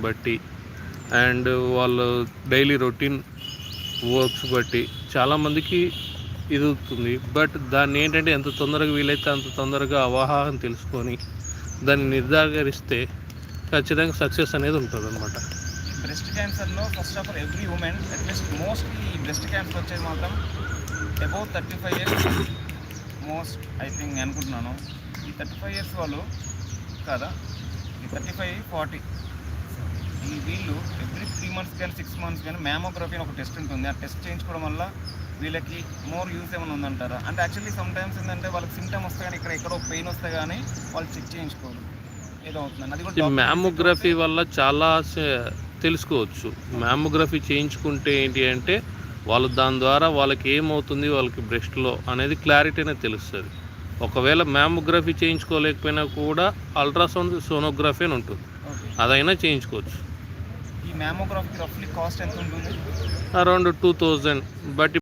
బట్టి అండ్ వాళ్ళ daily routine works బట్టి చాలామందికి ఇది అవుతుంది. బట్ దాన్ని ఏంటంటే ఎంత తొందరగా వీలైతే అంత తొందరగా అవగాహన తెలుసుకొని దాన్ని నిర్ధారిస్తే ఖచ్చితంగా సక్సెస్ అనేది ఉంటుంది అనమాట. బ్రెస్ట్ క్యాన్సర్లో first of all every women at least mostly ఈ బ్రెస్ట్ క్యాన్సర్ వచ్చేది మాత్రం above 35 years most I think అనుకుంటున్నాను. ఈ 35 ఇయర్స్ వాళ్ళు కదా, ఈ 35-40 ఈ వీళ్ళు ఎవ్రీ 3 months కానీ 6 months కానీ మ్యామోగ్రఫీ అని ఒక టెస్ట్ ఉంటుంది. ఆ టెస్ట్ చేయించుకోవడం వల్ల వీళ్ళకి మోర్ యూజ్ ఏమైనా ఉందంటారా? అంటే యాక్చువల్లీ సమ్ టైమ్స్ ఏంటంటే వాళ్ళకి సిమ్టమ్ వస్తే కానీ ఎక్కడో పెయిన్ వస్తే కానీ వాళ్ళు చెక్ చేయించుకోరు, ఏదో అవుతుందండి. అది కూడా మ్యామోగ్రఫీ వల్ల చాలా తెలుసుకోవచ్చు. మ్యామోగ్రఫీ చేయించుకుంటే ఏంటి అంటే వాళ్ళు దాని ద్వారా వాళ్ళకి ఏమవుతుంది వాళ్ళకి బ్రెస్ట్లో అనేది క్లారిటీ అనేది తెలుస్తుంది. ఒకవేళ మ్యామోగ్రఫీ చేయించుకోలేకపోయినా కూడా అల్ట్రాసౌండ్ సోనోగ్రఫీ అని ఉంటుంది, అదైనా చేయించుకోవచ్చు. ఈ మ్యామోగ్రఫీకి రఫ్లీ కాస్ట్ ఎంత ఉంటుంది? అరౌండ్ 2000. బట్